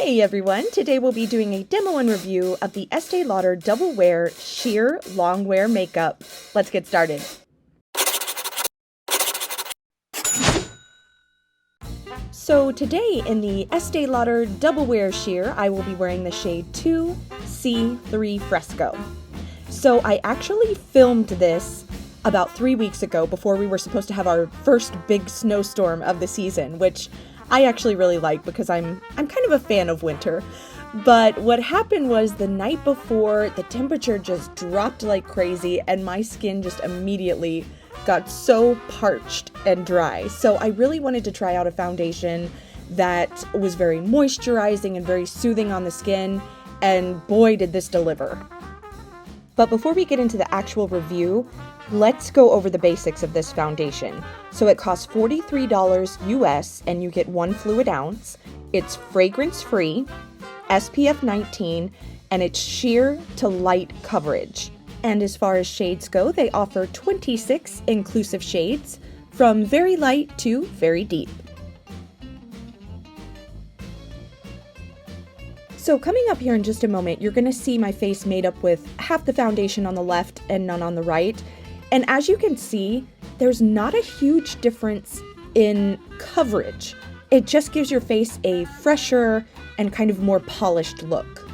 Hey everyone, today we'll be doing a demo and review of the Estee Lauder Double Wear Sheer Long Wear Makeup. Let's get started. So today in the Estee Lauder Double Wear Sheer, I will be wearing the shade 2C3 Fresco. So I actually filmed this about 3 weeks ago before we were supposed to have our first big snowstorm of the season, which I actually really like because I'm kind of a fan of winter. But what happened was the night before, the temperature just dropped like crazy and my skin just immediately got so parched and dry. So I really wanted to try out a foundation that was very moisturizing and very soothing on the skin, and boy did this deliver. But before we get into the actual review, let's go over the basics of this foundation. So it costs $43 US and you get 1 fluid ounce. It's fragrance free, SPF 19, and it's sheer to light coverage. And as far as shades go, they offer 26 inclusive shades from very light to very deep. So coming up here in just a moment, you're going to see my face made up with half the foundation on the left and none on the right. And as you can see, there's not a huge difference in coverage. It just gives your face a fresher and kind of more polished look.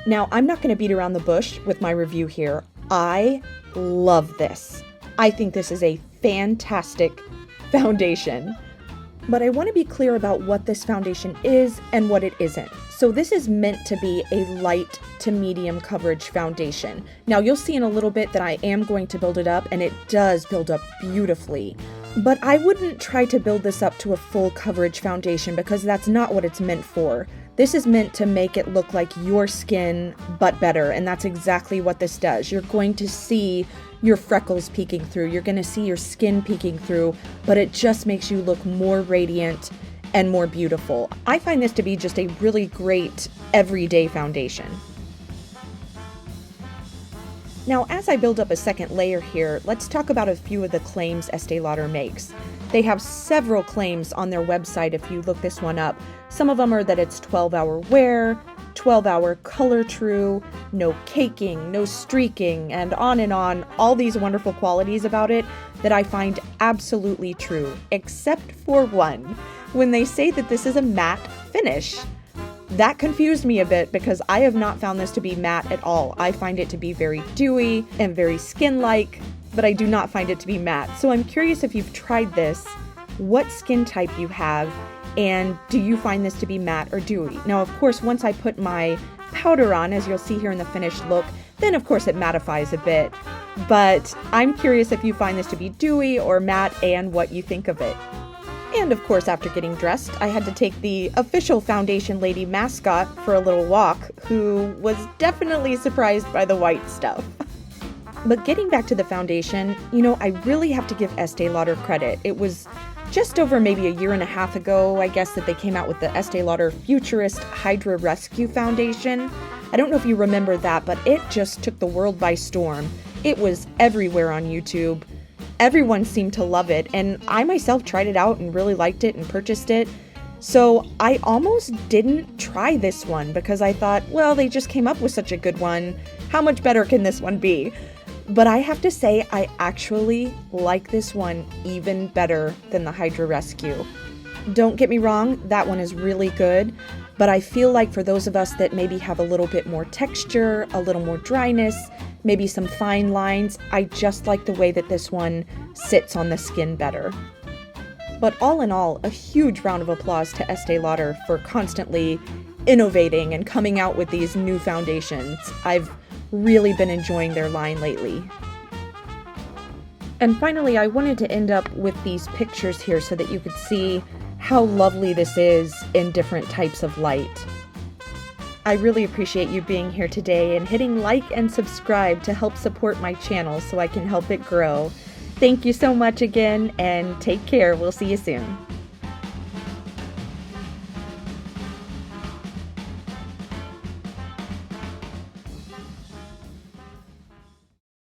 Now, I'm not going to beat around the bush with my review here. I love this. I think this is a fantastic foundation. But I want to be clear about what this foundation is and what it isn't. So this is meant to be a light to medium coverage foundation. Now you'll see in a little bit that I am going to build it up, and it does build up beautifully. But I wouldn't try to build this up to a full coverage foundation because that's not what it's meant for. This is meant to make it look like your skin, but better, and that's exactly what this does. You're going to see your freckles peeking through, you're going to see your skin peeking through, but it just makes you look more radiant and more beautiful. I find this to be just a really great everyday foundation. Now, as I build up a second layer here, let's talk about a few of the claims Estee Lauder makes. They have several claims on their website if you look this one up. Some of them are that it's 12-hour wear, 12-hour color true, no caking, no streaking, and on, all these wonderful qualities about it that I find absolutely true, except for one, when they say that this is a matte finish. That confused me a bit because I have not found this to be matte at all. I find it to be very dewy and very skin-like, but I do not find it to be matte. So I'm curious if you've tried this, what skin type you have, and do you find this to be matte or dewy? Now, of course, once I put my powder on, as you'll see here in the finished look, then of course it mattifies a bit. But I'm curious if you find this to be dewy or matte and what you think of it. And of course, after getting dressed, I had to take the official Foundation Lady mascot for a little walk, who was definitely surprised by the white stuff. But getting back to the foundation, I really have to give Estee Lauder credit. It was just over maybe a year and a half ago, I guess, that they came out with the Estee Lauder Futurist Hydra Rescue Foundation. I don't know if you remember that, but it just took the world by storm. It was everywhere on YouTube. Everyone seemed to love it, and I myself tried it out and really liked it and purchased it. So I almost didn't try this one because I thought, well, they just came up with such a good one. How much better can this one be? But I have to say, I actually like this one even better than the Hydra Rescue. Don't get me wrong, that one is really good, but I feel like for those of us that maybe have a little bit more texture, a little more dryness, maybe some fine lines, I just like the way that this one sits on the skin better. But all in all, a huge round of applause to Estee Lauder for constantly innovating and coming out with these new foundations. I've really been enjoying their line lately. And finally, I wanted to end up with these pictures here so that you could see how lovely this is in different types of light. I really appreciate you being here today and hitting like and subscribe to help support my channel so I can help it grow. Thank you so much again, and take care. We'll see you soon.